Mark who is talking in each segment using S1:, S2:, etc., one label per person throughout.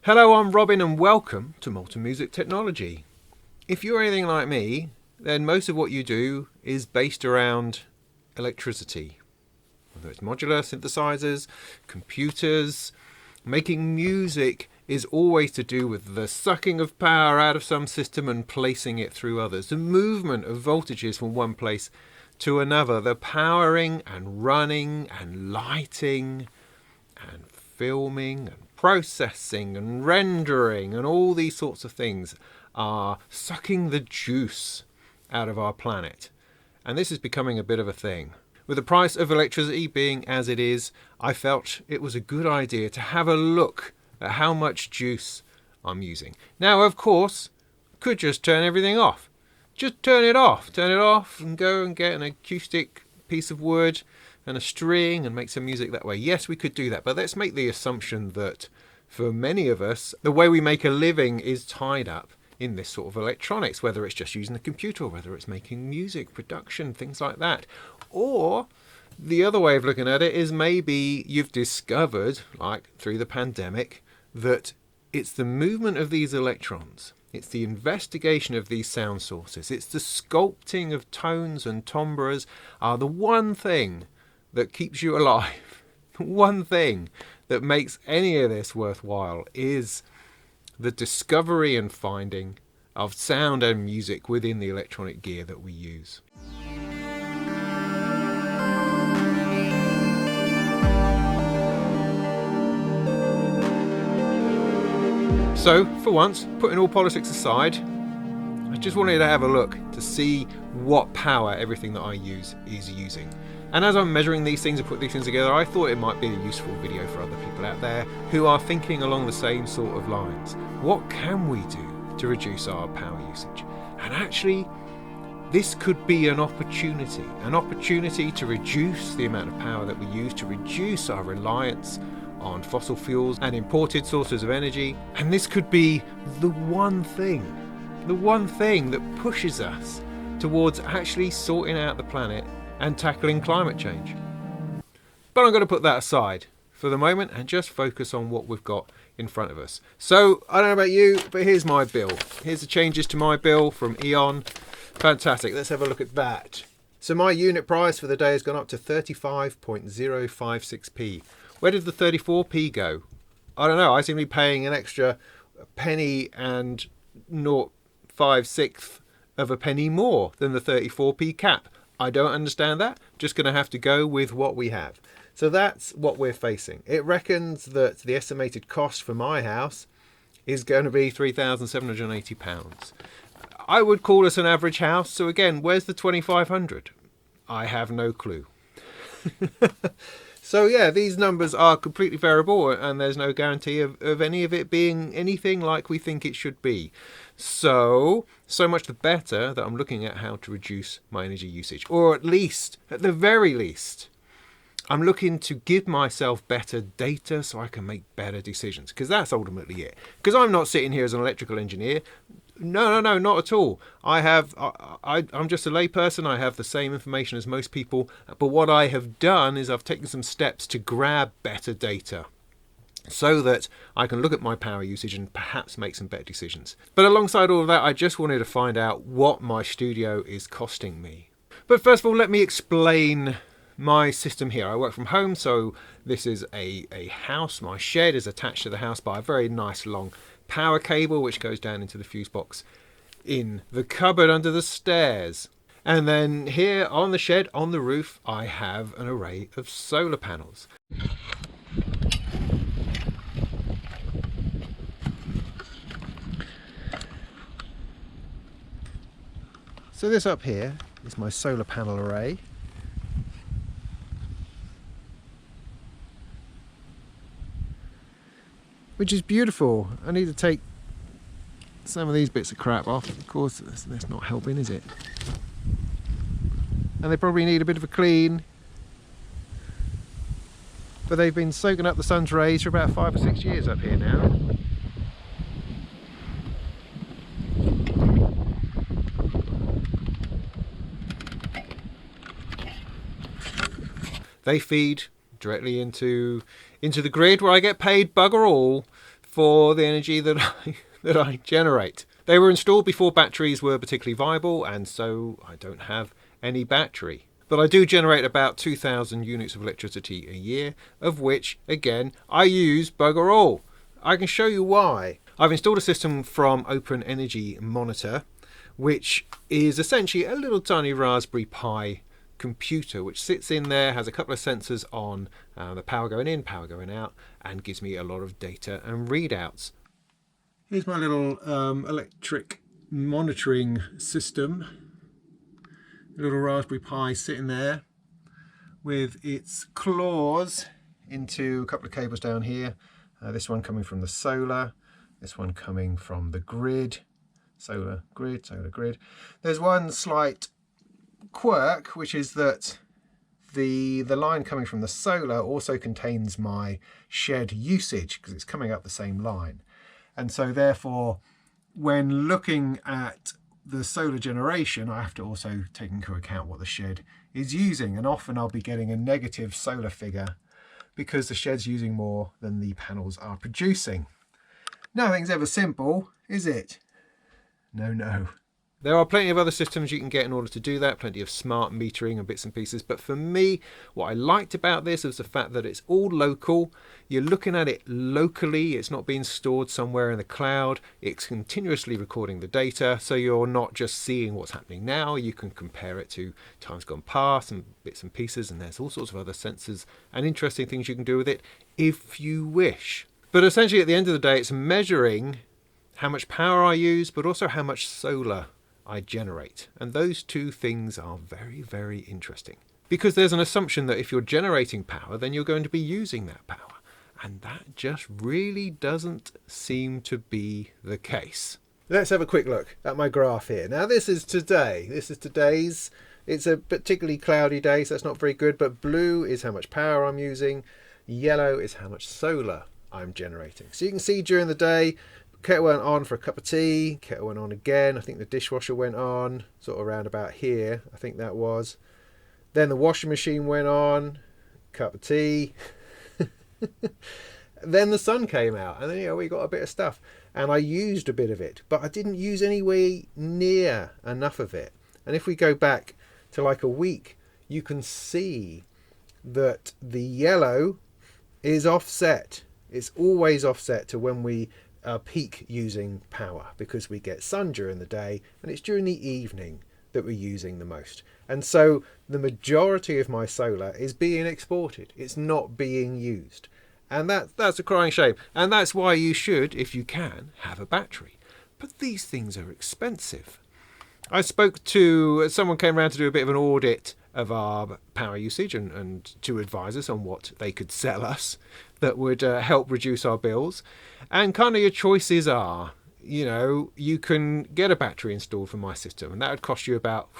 S1: Hello, I'm Robin and welcome to Molten Music Technology. If you're anything like me, then most of what you do is based around electricity. Whether it's modular synthesizers, computers, making music is always to do with the sucking of power out of some system and placing it through others. The movement of voltages from one place to another, the powering and running and lighting and filming and processing and rendering and all these sorts of things are sucking the juice out of our planet. And this is becoming a bit of a thing. With the price of electricity being as it is, I felt it was a good idea to have a look at how much juice I'm using. Now, of course, could just turn everything off. Just turn it off and go and get an acoustic piece of wood and a string and make some music that way. Yes, we could do that, but let's make the assumption that for many of us, the way we make a living is tied up in this sort of electronics, whether it's just using a computer or whether it's making music, production, things like that. Or the other way of looking at it is maybe you've discovered, like through the pandemic, that it's the movement of these electrons, it's the investigation of these sound sources, it's the sculpting of tones and timbres are the one thing that keeps you alive. One thing that makes any of this worthwhile is the discovery and finding of sound and music within the electronic gear that we use. So, for once, putting all politics aside, I just wanted to have a look to see what power everything that I use is using. And as I'm measuring these things and put these things together, I thought it might be a useful video for other people out there who are thinking along the same sort of lines. What can we do to reduce our power usage? And actually, this could be an opportunity to reduce the amount of power that we use, to reduce our reliance on fossil fuels and imported sources of energy. And this could be the one thing that pushes us towards actually sorting out the planet and tackling climate change. But I'm going to put that aside for the moment and just focus on what we've got in front of us. So, I don't know about you, but here's my bill. Here's the changes to my bill from Eon. Fantastic, let's have a look at that. So my unit price for the day has gone up to 35.056p. Where did the 34p go? I don't know, I seem to be paying an extra penny and 0.056 of a penny more than the 34p cap. I don't understand that. Just going to have to go with what we have. So that's what we're facing. It reckons that the estimated cost for my house is going to be £3,780. I would call us an average house. So again, where's the 2,500? I have no clue. So yeah, these numbers are completely variable and there's no guarantee of any of it being anything like we think it should be. So much the better that I'm looking at how to reduce my energy usage. Or at the very least, I'm looking to give myself better data so I can make better decisions. Because that's ultimately it. Because I'm not sitting here as an electrical engineer. No, not at all. I'm just a layperson. I have the same information as most people. But what I have done is I've taken some steps to grab better data so that I can look at my power usage and perhaps make some better decisions. But alongside all of that, I just wanted to find out what my studio is costing me. But first of all, let me explain my system here. I work from home, so this is a house. My shed is attached to the house by a very nice long power cable which goes down into the fuse box in the cupboard under the stairs. And then here on the shed, on the roof, I have an array of solar panels. So this up here is my solar panel array. Which is beautiful. I need to take some of these bits of crap off. Of course, that's not helping, is it? And they probably need a bit of a clean. But they've been soaking up the sun's rays for about 5 or 6 years up here now. They feed directly into the grid where I get paid bugger all for the energy that I generate. They were installed before batteries were particularly viable, and so I don't have any battery. But I do generate about 2,000 units of electricity a year, of which, again, I use bugger all. I can show you why. I've installed a system from Open Energy Monitor, which is essentially a little tiny Raspberry Pi computer which sits in there, has a couple of sensors on the power going in, power going out, and gives me a lot of data and readouts. Here's my little electric monitoring system. A little Raspberry Pi sitting there with its claws into a couple of cables down here. This one coming from the solar, this one coming from the grid. Solar grid. There's one slight quirk, which is that the line coming from the solar also contains my shed usage because it's coming up the same line. And so therefore, when looking at the solar generation, I have to also take into account what the shed is using. And often I'll be getting a negative solar figure because the shed's using more than the panels are producing. Nothing's ever simple, is it? No. There are plenty of other systems you can get in order to do that, plenty of smart metering and bits and pieces. But for me, what I liked about this is the fact that it's all local. You're looking at it locally. It's not being stored somewhere in the cloud. It's continuously recording the data. So you're not just seeing what's happening now. You can compare it to times gone past and bits and pieces. And there's all sorts of other sensors and interesting things you can do with it if you wish. But essentially, at the end of the day, it's measuring how much power I use, but also how much solar I generate. And those two things are very, very interesting. Because there's an assumption that if you're generating power, then you're going to be using that power. And that just really doesn't seem to be the case. Let's have a quick look at my graph here. Now this is today. This is today's. It's a particularly cloudy day, so that's not very good. But blue is how much power I'm using. Yellow is how much solar I'm generating. So you can see during the day, kettle went on for a cup of tea, kettle went on again. I think the dishwasher went on, sort of around about here, I think that was. Then the washing machine went on, cup of tea. Then the sun came out, and then we got a bit of stuff. And I used a bit of it, but I didn't use anywhere near enough of it. And if we go back to like a week, you can see that the yellow is offset. It's always offset to when we peak using power, because we get sun during the day and it's during the evening that we're using the most. And so the majority of my solar is being exported. It's not being used. And that's a crying shame. And that's why you should, if you can, have a battery. But these things are expensive. I spoke to someone, came around to do a bit of an audit of our power usage and to advise us on what they could sell us that would help reduce our bills. And kind of your choices are, you can get a battery installed for my system, and that would cost you about,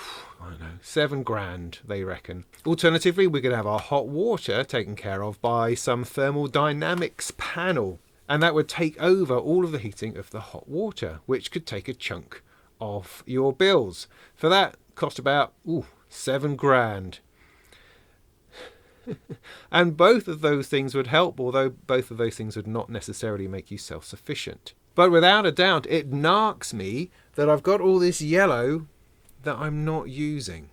S1: I don't know, $7,000, they reckon. Alternatively, we could have our hot water taken care of by some thermal dynamics panel, and that would take over all of the heating of the hot water, which could take a chunk off your bills. For that, cost about $7,000. And both of those things would help, although both of those things would not necessarily make you self-sufficient. But without a doubt, it narks me that I've got all this yellow that I'm not using.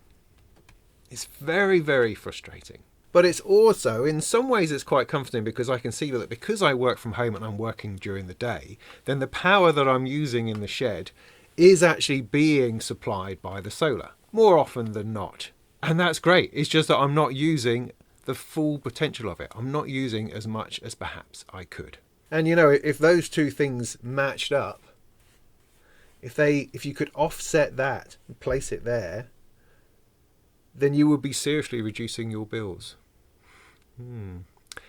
S1: It's very, very frustrating. But it's also, in some ways, it's quite comforting, because I can see that because I work from home and I'm working during the day, then the power that I'm using in the shed is actually being supplied by the solar, more often than not. And that's great. It's just that I'm not using the full potential of it. I'm not using as much as perhaps I could. And if those two things matched up, if you could offset that and place it there, then you would be seriously reducing your bills.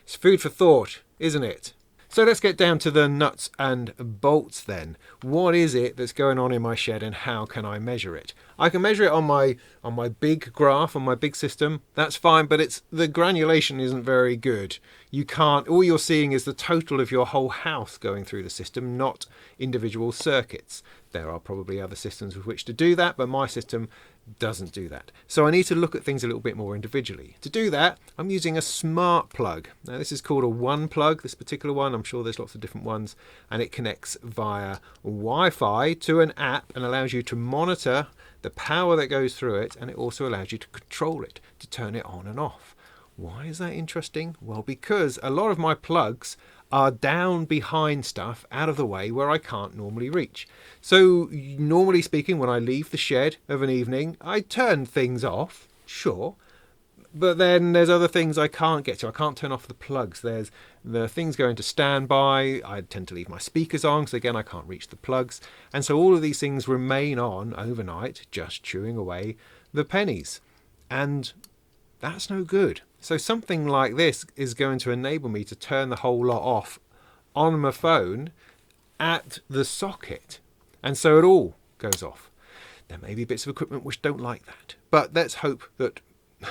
S1: It's food for thought, isn't it? So let's get down to the nuts and bolts then. What is it that's going on in my shed, and how can I measure it? I can measure it on my big graph, on my big system. That's fine, but the granulation isn't very good. You can't, all you're seeing is the total of your whole house going through the system, not individual circuits. There are probably other systems with which to do that, but my system doesn't do that. So I need to look at things a little bit more individually. To do that, I'm using a smart plug. Now this is called a one plug, this particular one. I'm sure there's lots of different ones, and it connects via Wi-Fi to an app and allows you to monitor the power that goes through it, and it also allows you to control it, to turn it on and off. Why is that interesting? Well, because a lot of my plugs are down behind stuff out of the way where I can't normally reach. So normally speaking, when I leave the shed of an evening, I turn things off, sure, but then there's other things I can't get to. I can't turn off the plugs. There's the things going to standby. I tend to leave my speakers on, so again I can't reach the plugs, and so all of these things remain on overnight, just chewing away the pennies, and that's no good. So something like this is going to enable me to turn the whole lot off on my phone at the socket, and so it all goes off. There may be bits of equipment which don't like that, but let's hope that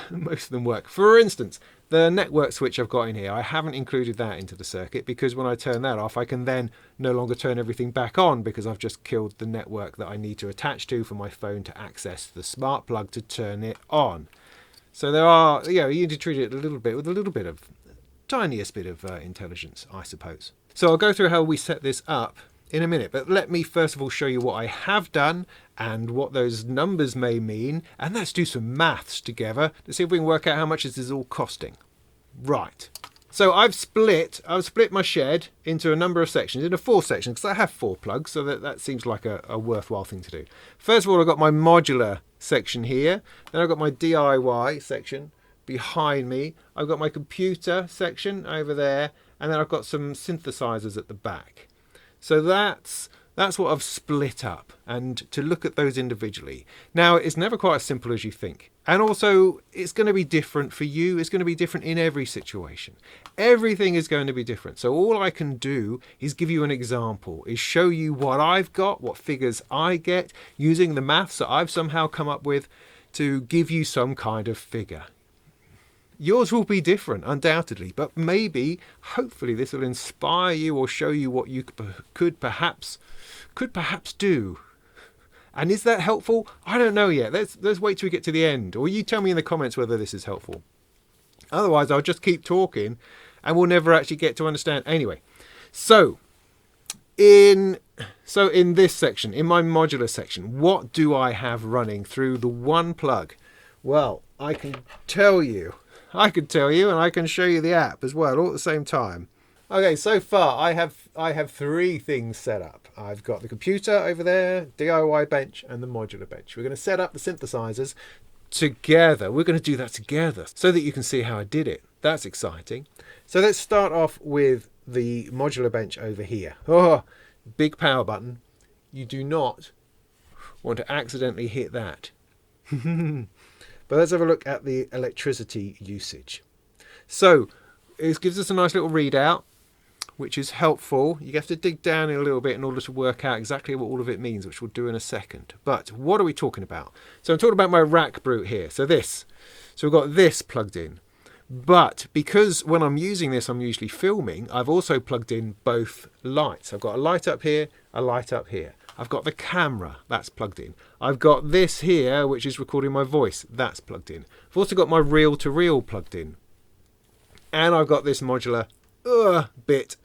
S1: most of them work. For instance, the network switch I've got in here, I haven't included that into the circuit because when I turn that off, I can then no longer turn everything back on because I've just killed the network that I need to attach to for my phone to access the smart plug to turn it on. So there are, you need to treat it a little bit with a little bit of, tiniest bit of intelligence, I suppose. So I'll go through how we set this up in a minute, but let me first of all show you what I have done and what those numbers may mean, and let's do some maths together to see if we can work out how much this is all costing. Right. So I've split my shed into a number of sections, into 4 sections, because I have 4 plugs, so that seems like a worthwhile thing to do. First of all, I've got my modular section here, then I've got my DIY section behind me, I've got my computer section over there, and then I've got some synthesizers at the back. So that's what I've split up, and to look at those individually. Now, it's never quite as simple as you think. And also, it's going to be different for you. It's going to be different in every situation. Everything is going to be different. So all I can do is give you an example, is show you what I've got, what figures I get, using the maths that I've somehow come up with to give you some kind of figure. Yours will be different, undoubtedly, but maybe, hopefully, this will inspire you or show you what you could perhaps do. And is that helpful? I don't know yet. Let's wait till we get to the end, or you tell me in the comments whether this is helpful. Otherwise, I'll just keep talking, and we'll never actually get to understand. Anyway, so in this section, in my modular section, what do I have running through the one plug? Well, I can tell you, and I can show you the app as well, all at the same time. Okay, so far I have 3 things set up. I've got the computer over there, DIY bench, and the modular bench. We're going to set up the synthesizers together. We're going to do that together so that you can see how I did it. That's exciting. So let's start off with the modular bench over here. Oh, big power button. You do not want to accidentally hit that. But let's have a look at the electricity usage. So it gives us a nice little readout, which is helpful. You have to dig down a little bit in order to work out exactly what all of it means, which we'll do in a second. But what are we talking about? So I'm talking about my rack brute here. So we've got this plugged in. But because when I'm using this, I'm usually filming, I've also plugged in both lights. I've got a light up here, a light up here. I've got the camera, that's plugged in. I've got this here, which is recording my voice, that's plugged in. I've also got my reel-to-reel plugged in. And I've got this modular bit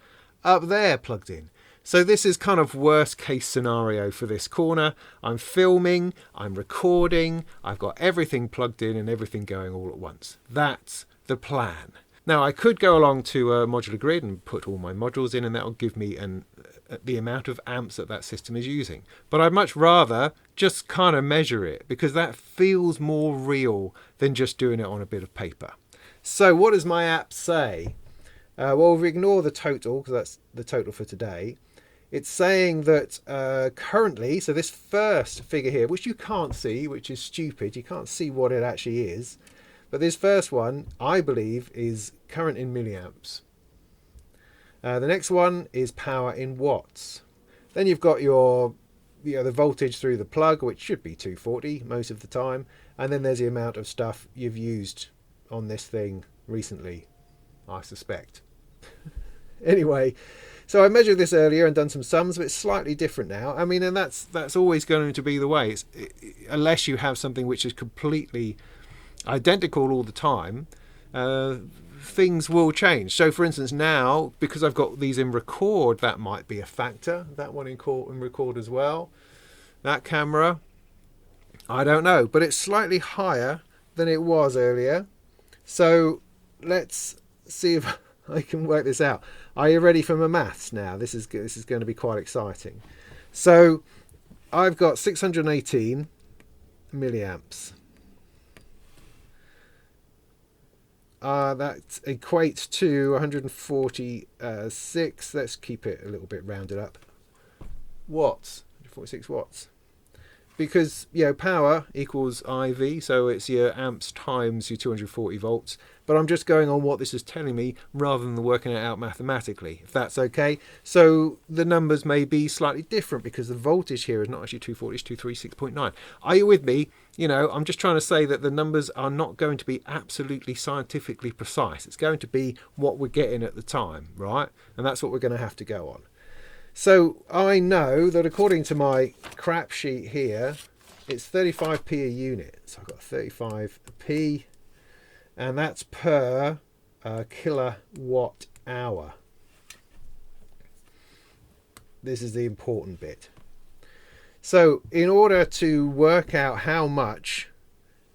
S1: up there plugged in. So this is kind of worst case scenario for this corner. I'm filming, I'm recording, I've got everything plugged in and everything going all at once. That's the plan. Now I could go along to a modular grid and put all my modules in, and that will give me the amount of amps that system is using. But I'd much rather just kind of measure it, because that feels more real than just doing it on a bit of paper. So what does my app say? Well, if we ignore the total, because that's the total for today, it's saying that currently, so this first figure here, which you can't see, which is stupid, you can't see what it actually is, but this first one, I believe, is current in milliamps. The next one is power in watts. Then you've got your the voltage through the plug, which should be 240 most of the time, and then there's the amount of stuff you've used on this thing recently, I suspect. Anyway, so I measured this earlier and done some sums, but it's slightly different now. I mean, and that's always going to be the way. Unless you have something which is completely identical all the time, things will change. So for instance, now, because I've got these in record, that might be a factor. That one in record as well. That camera, I don't know, but it's slightly higher than it was earlier. So let's see if I can work this out. Are you ready for my maths now? This is going to be quite exciting. So I've got 618 milliamps. That equates to 146. Let's keep it a little bit rounded up. Watts, 146 watts. Because, power equals IV, so it's your amps times your 240 volts. But I'm just going on what this is telling me rather than working it out mathematically, if that's okay. So the numbers may be slightly different because the voltage here is not actually 240, it's 236.9. Are you with me? I'm just trying to say that the numbers are not going to be absolutely scientifically precise. It's going to be what we're getting at the time, right? And that's what we're going to have to go on. So I know that according to my crap sheet here, it's 35p a unit. So I've got 35p, and that's per kilowatt hour. This is the important bit. So in order to work out how much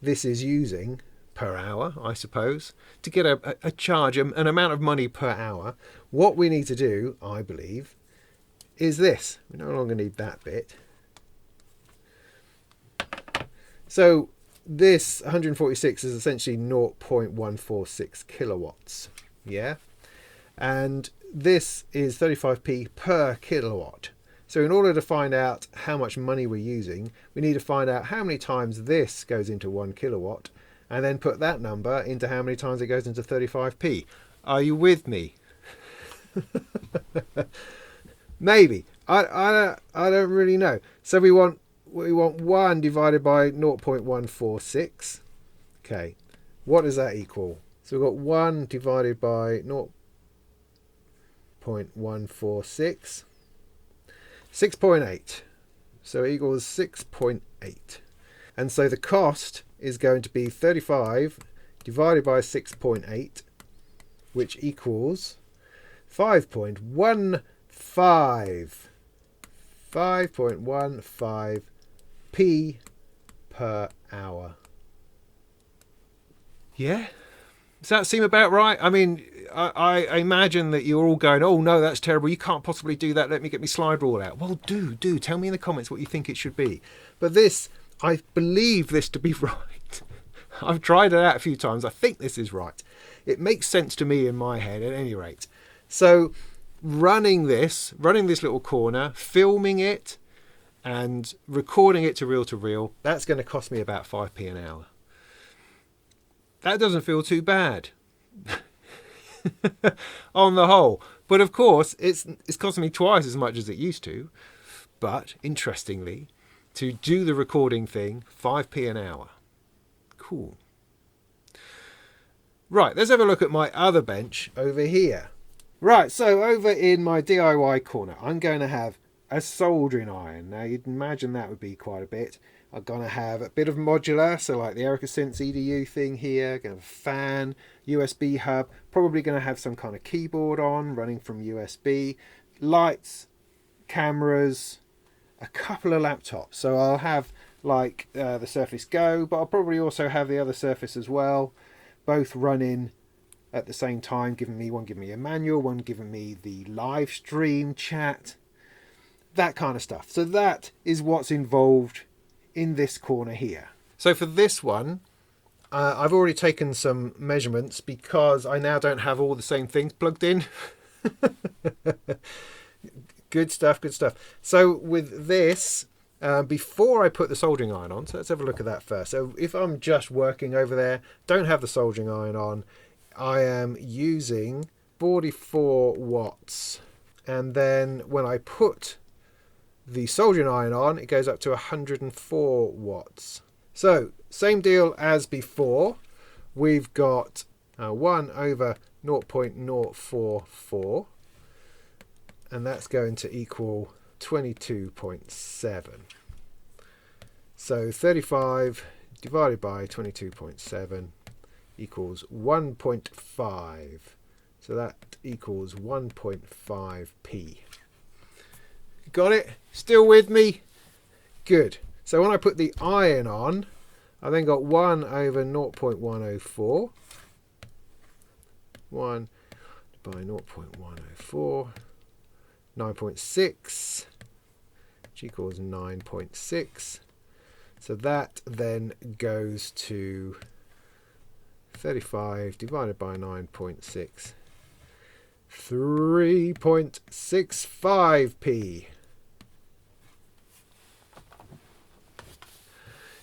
S1: this is using per hour, I suppose, to get a charge, an amount of money per hour, what we need to do, I believe, is this. We no longer need that bit. So this 146 is essentially 0.146 kilowatts. Yeah. And this is 35p per kilowatt. So in order to find out how much money we're using, we need to find out how many times this goes into 1 kilowatt and then put that number into how many times it goes into 35p. Are you with me? Maybe. I don't really know. So we want 1 divided by 0.146. Okay. What does that equal? So we've got 1 divided by 0.146. 6.8. So it equals 6.8. And so the cost is going to be 35 divided by 6.8, which equals 5.15. 5.15p per hour. Yeah? Does that seem about right? I mean, I imagine that you're all going, oh no, that's terrible, you can't possibly do that, let me get my slide rule out. Well, do tell me in the comments what you think it should be. But this, I believe this to be right. I've tried it out a few times. I think this is right. It makes sense to me in my head at any rate. So running this little corner, filming it and recording it to reel, that's going to cost me about 5p an hour. That doesn't feel too bad on the whole. But of course, it's costing me twice as much as it used to. But interestingly, to do the recording thing, 5p an hour. Cool. Right, let's have a look at my other bench over here. Right, so over in my DIY corner, I'm going to have a soldering iron. Now, you'd imagine that would be quite a bit. I'm going to have a bit of modular, so like the Erica Synths EDU thing here, going to have a fan, USB hub, probably going to have some kind of keyboard on, running from USB, lights, cameras, a couple of laptops. So I'll have like the Surface Go, but I'll probably also have the other Surface as well, both running at the same time, one giving me a manual, one giving me the live stream chat, that kind of stuff. So that is what's involved in this corner here. So for this one, I've already taken some measurements because I now don't have all the same things plugged in. Good stuff. So with this, before I put the soldering iron on, so let's have a look at that first. So if I'm just working over there, don't have the soldering iron on, I am using 44 watts. And then when I put the soldering iron on, it goes up to 104 watts. So same deal as before. We've got 1 over 0.044, and that's going to equal 22.7. So 35 divided by 22.7 equals 1.5. So that equals 1.5p. Got it? Still with me? Good. So when I put the iron on, I then got 1 over 0.104. 1 by 0.104. 9.6, which equals 9.6. So that then goes to 35 divided by 9.6. 3.65p.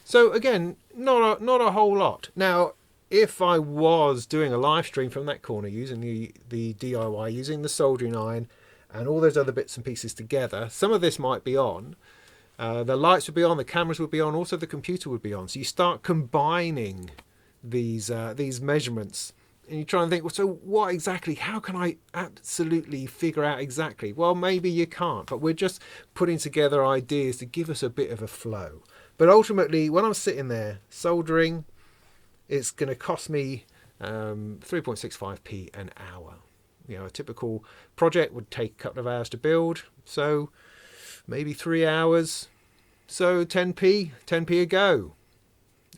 S1: So again, not a whole lot. Now, if I was doing a live stream from that corner using the DIY, using the soldering iron and all those other bits and pieces together, some of this might be on. The lights would be on, the cameras would be on, also the computer would be on. So you start combining these measurements, and you try and think, well, so what exactly? How can I absolutely figure out exactly? Well, maybe you can't, but we're just putting together ideas to give us a bit of a flow. But ultimately, when I'm sitting there soldering, it's going to cost me 3.65p an hour. You know, a typical project would take a couple of hours to build, so maybe 3 hours. So 10p a go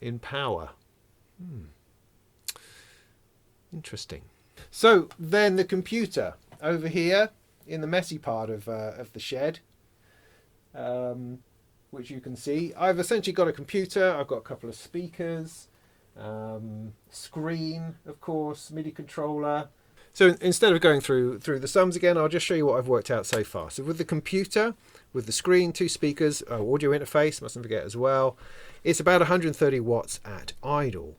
S1: in power. Interesting. So then the computer over here in the messy part of the shed, which you can see, I've essentially got a computer. I've got a couple of speakers, screen, of course, MIDI controller. So instead of going through the sums again, I'll just show you what I've worked out so far. So with the computer, with the screen, 2 speakers, audio interface, mustn't forget as well, it's about 130 watts at idle.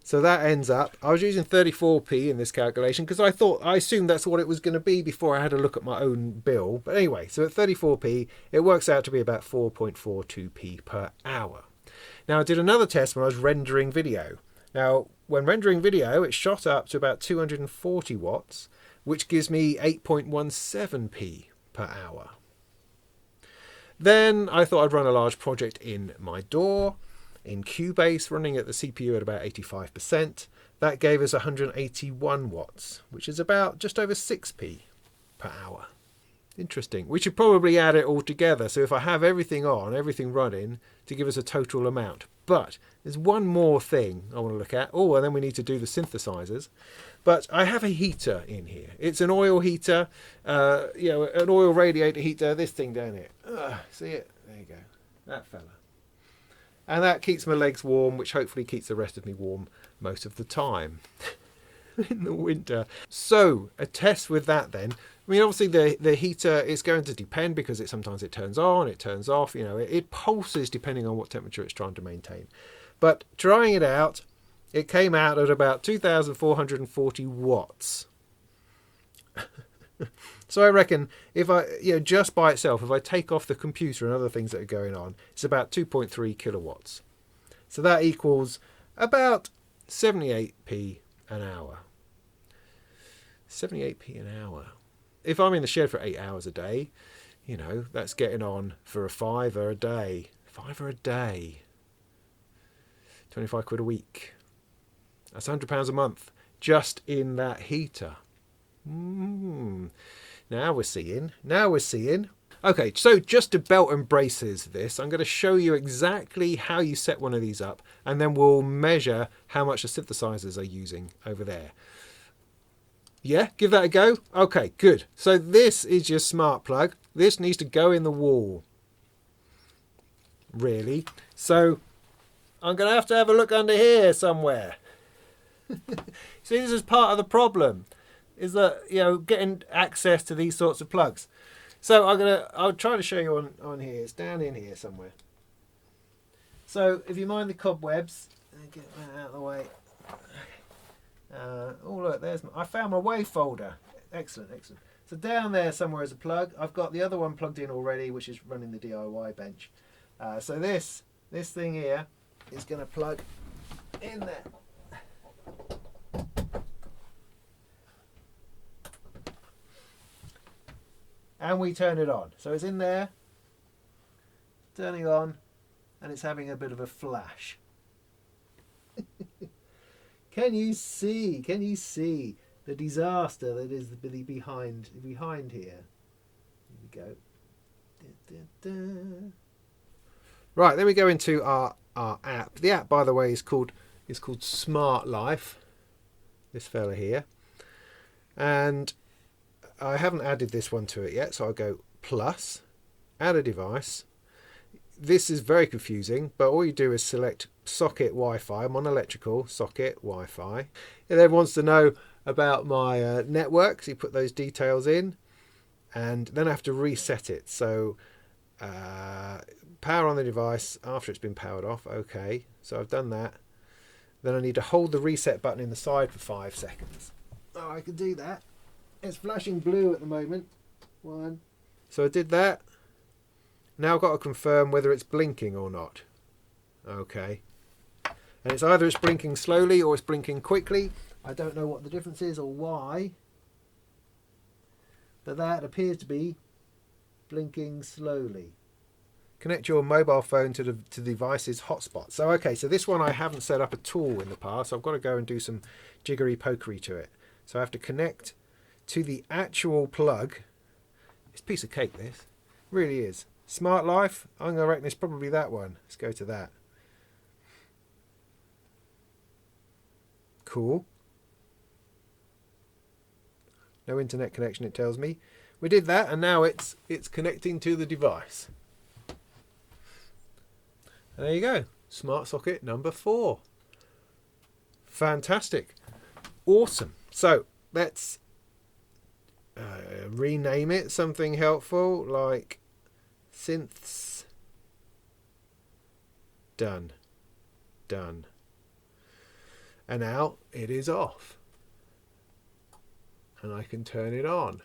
S1: So that ends up, I was using 34p in this calculation because I assumed that's what it was going to be before I had a look at my own bill. But anyway, so at 34p, it works out to be about 4.42p per hour. Now I did another test when I was rendering video. Now, when rendering video, it shot up to about 240 watts, which gives me 8.17p per hour. Then I thought I'd run a large project in my DAW, in Cubase, running at the CPU at about 85%. That gave us 181 watts, which is about just over 6p per hour. Interesting. We should probably add it all together. So if I have everything on, everything running, to give us a total amount. But there's one more thing I want to look at. Oh, and then we need to do the synthesizers. But I have a heater in here. It's an oil heater, an oil radiator heater. This thing down here. See it? There you go. That fella. And that keeps my legs warm, which hopefully keeps the rest of me warm most of the time in the winter. So a test with that then. I mean, obviously the heater is going to depend because sometimes it turns on, it turns off, it pulses depending on what temperature it's trying to maintain. But trying it out, it came out at about 2,440 watts. So I reckon if just by itself, if I take off the computer and other things that are going on, it's about 2.3 kilowatts. So that equals about 78p an hour. 78p an hour. If I'm in the shed for 8 hours a day, that's getting on for a £5 a day. £5 a day. 25 quid a week. That's £100 a month just in that heater. Now we're seeing. Okay, so just to belt and braces this, I'm going to show you exactly how you set one of these up, and then we'll measure how much the synthesizers are using over there. Yeah, give that a go. Okay, good. So this is your smart plug. This needs to go in the wall. Really. So I'm going to have a look under here somewhere. See, this is part of the problem, is that, getting access to these sorts of plugs. So I'll try to show you on here. It's down in here somewhere. So if you mind the cobwebs, get that out of the way. Oh look, I found my wave folder. Excellent.
S2: So down there somewhere is a plug. I've got the other one plugged in already, which is running the DIY bench. So this thing here is going to plug in there. And we turn it on. So it's in there, turning on, and it's having a bit of a flash. Can you see? Can you see the disaster that is behind here? Here we go. Da, da, da. Right, then we go into our app. The app, by the way, is called Smart Life. This fella here, and I haven't added this one to it yet, so I'll go plus, add a device. This is very confusing, but all you do is select socket Wi-Fi. I'm on electrical, socket Wi-Fi. It then wants to know about my network, so you put those details in, and then I have to reset it. So power on the device after it's been powered off. Okay, so I've done that. Then I need to hold the reset button in the side for 5 seconds. Oh, I can do that. It's flashing blue at the moment. 1. So I did that. Now I've got to confirm whether it's blinking or not. Okay. And it's either it's blinking slowly or it's blinking quickly. I don't know what the difference is or why. But that appears to be blinking slowly. Connect your mobile phone to the device's hotspot. So okay, so this one I haven't set up at all in the past. So I've got to go and do some jiggery pokery to it. So I have to connect to the actual plug. It's a piece of cake, this. Really is. Smart Life, I'm going to reckon it's probably that one. Let's go to that. Cool. No internet connection, it tells me. We did that, and now it's connecting to the device. And there you go. Smart socket number 4. Fantastic. Awesome. So let's rename it something helpful like synths. Done. Done. And now it is off. And I can turn it on.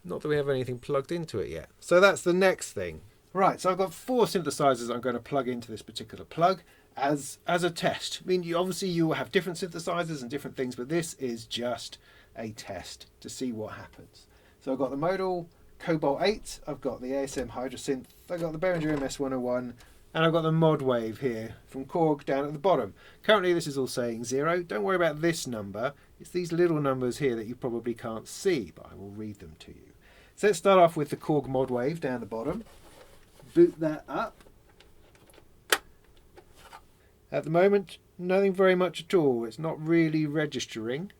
S2: Not that we have anything plugged into it yet. So that's the next thing. Right, so I've got 4 synthesizers I'm going to plug into this particular plug as a test. I mean, you will have different synthesizers and different things, but this is just a test to see what happens. So I've got the modal Cobalt 8, I've got the ASM Hydrosynth, I've got the Behringer MS-101, and I've got the mod wave here from Korg down at the bottom. Currently this is all saying 0. Don't worry about this number. It's these little numbers here that you probably can't see, but I will read them to you. So let's start off with the Korg mod wave down the bottom. Boot that up. At the moment, nothing very much at all. It's not really registering,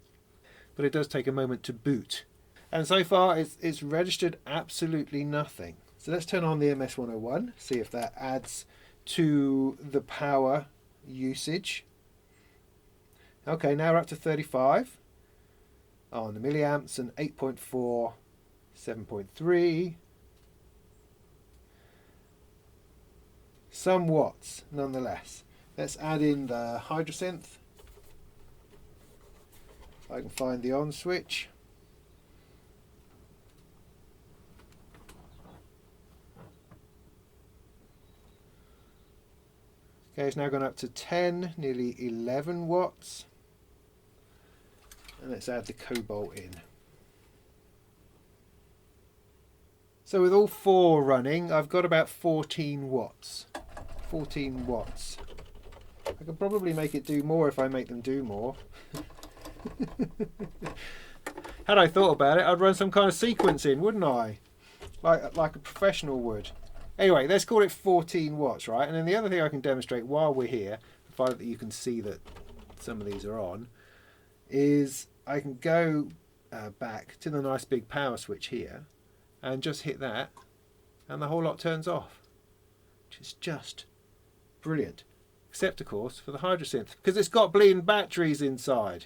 S2: but it does take a moment to boot. And so far, it's registered absolutely nothing. So let's turn on the MS-101, see if that adds to the power usage. Okay, now we're up to 35 on the milliamps and 8.4, 7.3. Some watts, nonetheless. Let's add in the Hydrosynth. If I can find the on switch. Okay, it's now gone up to 10, nearly 11 watts. And let's add the Cobalt in. So with all 4 running, I've got about 14 watts. 14 watts. I could probably make it do more if I make them do more. Had I thought about it, I'd run some kind of sequence in, wouldn't I? Like a professional would. Anyway, let's call it 14 watts, right? And then the other thing I can demonstrate while we're here, provided that you can see that some of these are on, is I can go back to the nice big power switch here and just hit that, and the whole lot turns off, which is just brilliant. Except, of course, for the Hydrosynth, because it's got bleeding batteries inside.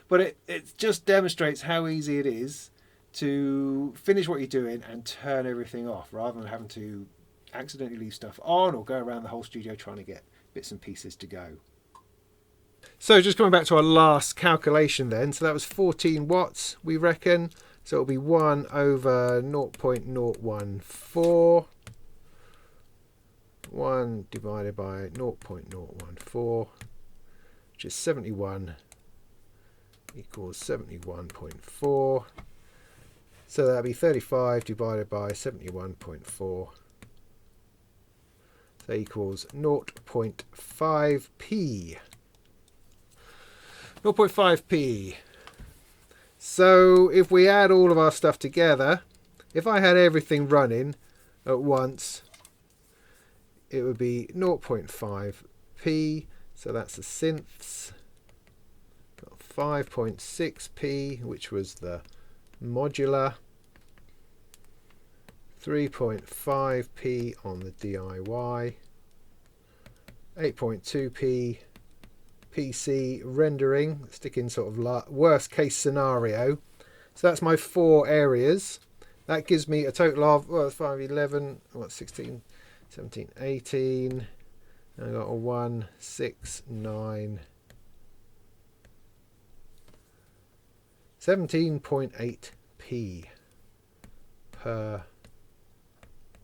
S2: But it just demonstrates how easy it is to finish what you're doing and turn everything off, rather than having to accidentally leave stuff on or go around the whole studio trying to get bits and pieces to go.
S1: So just coming back to our last calculation then, so that was 14 watts, we reckon. So it'll be 1 over 0.014. 1 divided by 0.014, which is 71, equals 71.4. So that'll be 35 divided by 71.4. So equals 0.5p. 0.5p. So if we add all of our stuff together, if I had everything running at once, it would be 0.5p. So that's the synths. Got 5.6p, which was the modular. 3.5p on the DIY. 8.2p PC rendering, sticking sort of worst case scenario. So that's my 4 areas. That gives me a total of 5, 11, 16, 17, 18. I got a 1, 6, 9, 17.8p per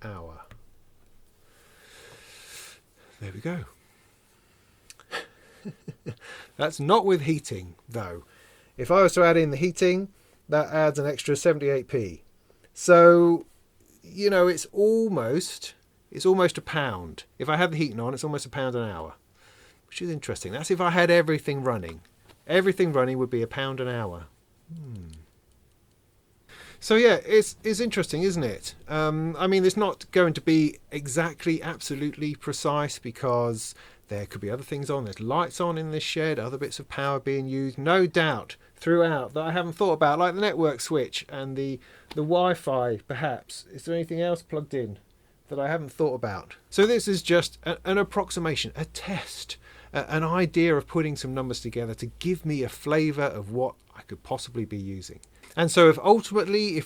S1: hour. There we go. That's not with heating though. If I was to add in the heating, that adds an extra 78p. So, you know, it's almost a pound. If I have the heating on, it's almost £1 an hour, which is interesting. That's if I had everything running. Everything running would be £1 an hour. So yeah, it's interesting, isn't it? I mean, it's not going to be exactly absolutely precise because there could be other things on. There's lights on in this shed, other bits of power being used, no doubt, throughout that I haven't thought about, like the network switch and the Wi-Fi, perhaps. Is there anything else plugged in that I haven't thought about? So this is just an approximation, a test, an idea of putting some numbers together to give me a flavour of what I could possibly be using. And so if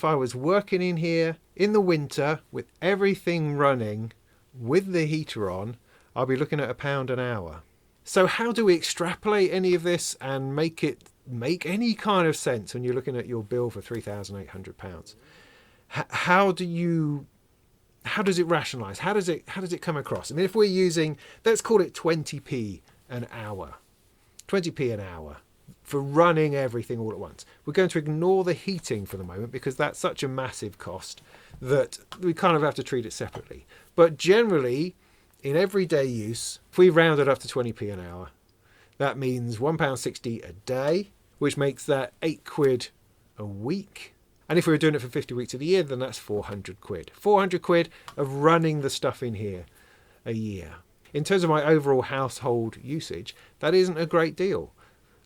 S1: I was working in here in the winter with everything running with the heater on, I'll be looking at £1 an hour. So how do we extrapolate any of this and make it make any kind of sense when you're looking at your bill for £3,800? How does it rationalise? How does it come across? I mean, if we're using, let's call it 20p an hour, 20p an hour for running everything all at once. We're going to ignore the heating for the moment because that's such a massive cost that we kind of have to treat it separately. But generally, in everyday use, if we round it up to 20p an hour, that means £1.60 a day, which makes that £8 a week. And if we were doing it for 50 weeks of the year, then that's 400 quid. 400 quid of running the stuff in here a year. In terms of my overall household usage, that isn't a great deal.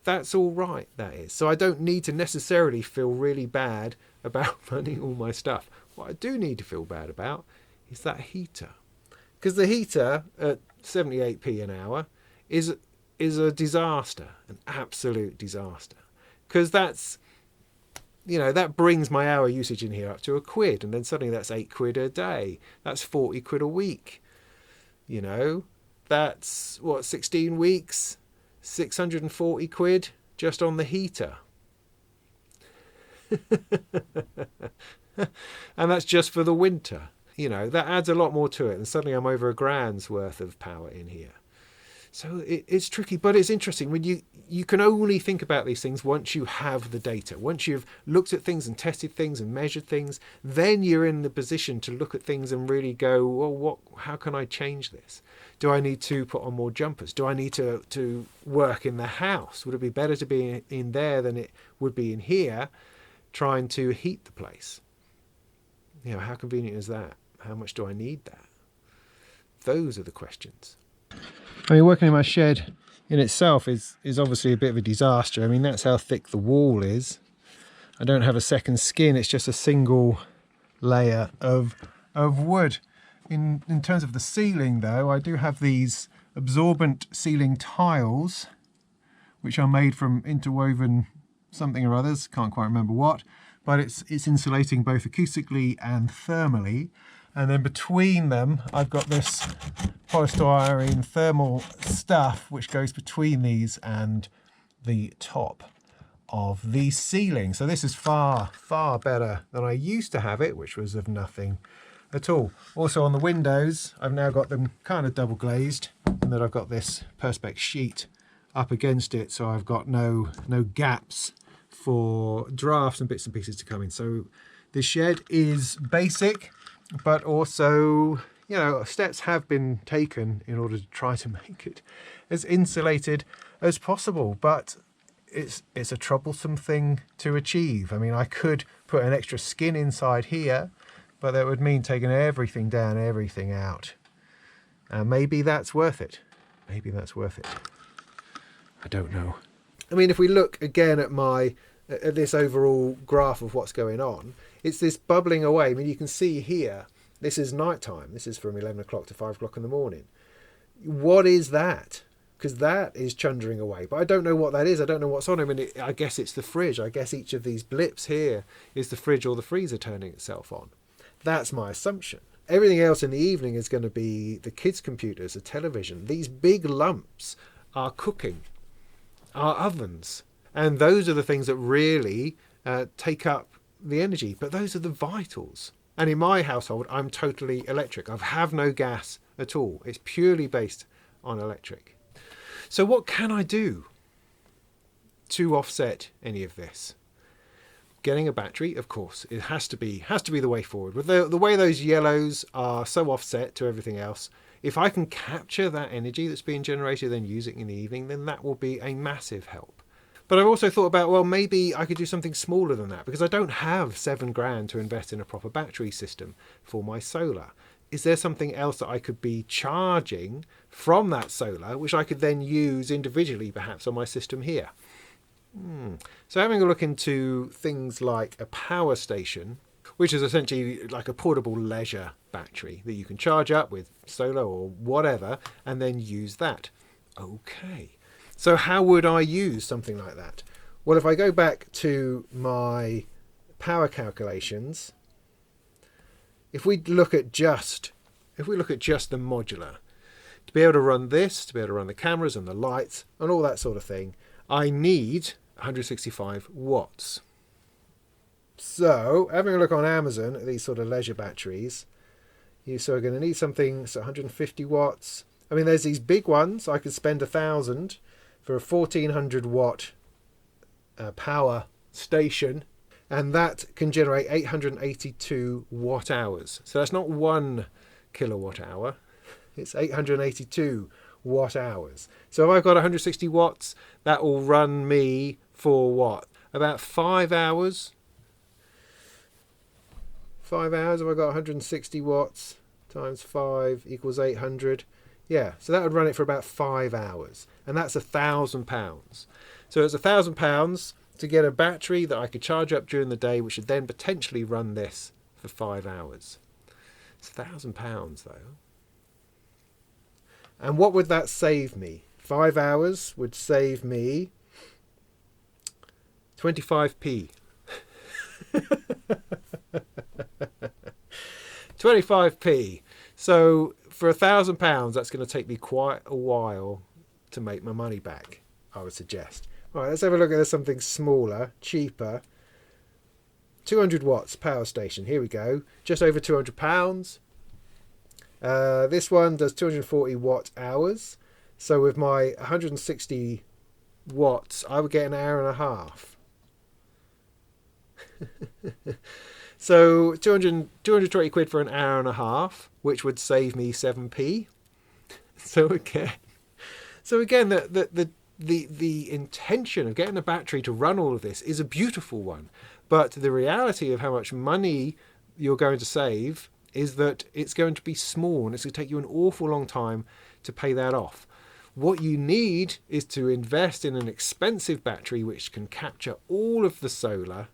S1: That's all right, that is. So I don't need to necessarily feel really bad about running all my stuff. What I do need to feel bad about is that heater. Because the heater at 78p an hour is a disaster, an absolute disaster. Because that's, you know, that brings my hour usage in here up to £1, and then suddenly that's £8 a day. That's 40 quid a week. You know, that's 16 weeks, 640 quid just on the heater. And that's just for the winter. You know, that adds a lot more to it, and suddenly I'm over £1,000's worth of power in here. So it's tricky, but it's interesting when you can only think about these things once you have the data. Once you've looked at things and tested things and measured things, then you're in the position to look at things and really go, well, how can I change this? Do I need to put on more jumpers? Do I need to work in the house? Would it be better to be in there than it would be in here, trying to heat the place? You know, how convenient is that? How much do I need that? Those are the questions. I mean, working in my shed in itself is obviously a bit of a disaster. I mean, that's how thick the wall is. I don't have a second skin. It's just a single layer of wood. In terms of the ceiling, though, I do have these absorbent ceiling tiles, which are made from interwoven something or others. Can't quite remember what. But it's insulating both acoustically and thermally.
S2: And then between them, I've got this polystyrene thermal stuff which goes between these and the top of the ceiling. So this is far, far better than I used to have it, which was of nothing at all. Also on the windows, I've now got them kind of double glazed, and then I've got this perspex sheet up against it, so I've got no gaps for drafts and bits and pieces to come in. So the shed is basic, but also, you know, steps have been taken in order to try to make it as insulated as possible, but it's a troublesome thing to achieve. I mean, I could put an extra skin inside here, but that would mean taking everything down, everything out. And maybe that's worth it. Maybe that's worth it. I don't know. I mean, if we look again at this overall graph of what's going on, it's this bubbling away. I mean, you can see here, this is nighttime. This is from 11 o'clock to 5 o'clock in the morning. What is that? Because that is chundering away, but I don't know what that is. I don't know what's on. I mean, I guess it's the fridge. I guess each of these blips here is the fridge or the freezer turning itself on. That's my assumption. Everything else in the evening is going to be the kids' computers, the television. These big lumps are cooking, are ovens. And those are the things that really take up the energy. But those are the vitals. And in my household, I'm totally electric. I have no gas at all. It's purely based on electric. So what can I do to offset any of this? Getting a battery, of course, it has to be the way forward. With the way those yellows are so offset to everything else, if I can capture that energy that's being generated and use it in the evening, then that will be a massive help. But I've also thought about, well, maybe I could do something smaller than that, because I don't have £7,000 to invest in a proper battery system for my solar. Is there something else that I could be charging from that solar, which I could then use individually, perhaps on my system here? So having a look into things like a power station, which is essentially like a portable leisure battery that you can charge up with solar or whatever, and then use that. Okay. So how would I use something like that? Well, if I go back to my power calculations, if we look at just the modular, to be able to run this, to be able to run the cameras and the lights and all that sort of thing, I need 165 watts. So having a look on Amazon at these sort of leisure batteries, you're going to need something, so 150 watts. I mean, there's these big ones. I could spend 1,000 for a 1,400 watt power station, and that can generate 882 watt hours. So that's not 1 kilowatt hour, it's 882 watt hours. So if I've got 160 watts, that will run me for what? About 5 hours. 5 hours. If I've got 160 watts times 5 equals 800. Yeah, so that would run it for about 5 hours. And that's £1,000. So it's £1,000 to get a battery that I could charge up during the day, which would then potentially run this for 5 hours. It's £1,000 though. And what would that save me? 5 hours would save me 25p. 25p. So for £1,000, that's going to take me quite a while to make my money back, I would suggest. All right, let's have a look at something smaller, cheaper. 200 watts power station. Here we go. Just over £200. This one does 240 watt hours. So with my 160 watts, I would get an hour and a half. So 220 quid for an hour and a half, which would save me 7p. So again, the intention of getting a battery to run all of this is a beautiful one, but the reality of how much money you're going to save is that it's going to be small, and it's going to take you an awful long time to pay that off. What you need is to invest in an expensive battery which can capture all of the solar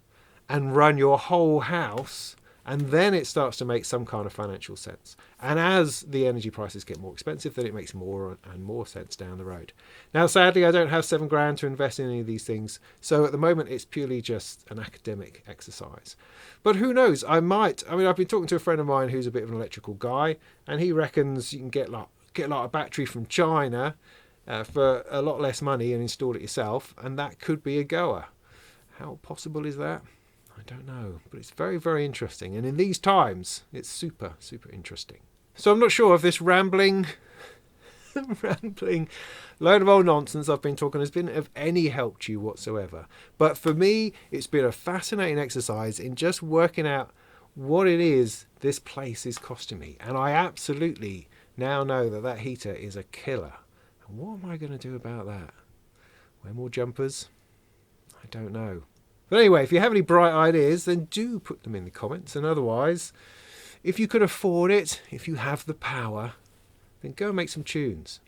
S2: and run your whole house
S1: And then it starts to make some kind of financial sense. And as the energy prices get more expensive, then it makes more and more sense down the road. Now, sadly, I don't have £7,000 to invest in any of these things. So at the moment, it's purely just an academic exercise. But who knows? I've been talking to a friend of mine who's a bit of an electrical guy, and he reckons you can get a battery from China for a lot less money and install it yourself. And that could be a goer. How possible is that? I don't know, but it's very, very interesting. And in these times, it's super, super interesting. So I'm not sure if this rambling load of old nonsense I've been talking has been of any help to you whatsoever. But for me, it's been a fascinating exercise in just working out what it is this place is costing me. And I absolutely now know that heater is a killer. And what am I going to do about that? Wear more jumpers? I don't know. But anyway, if you have any bright ideas, then do put them in the comments. And otherwise, if you can afford it, if you have the power, then go and make some tunes.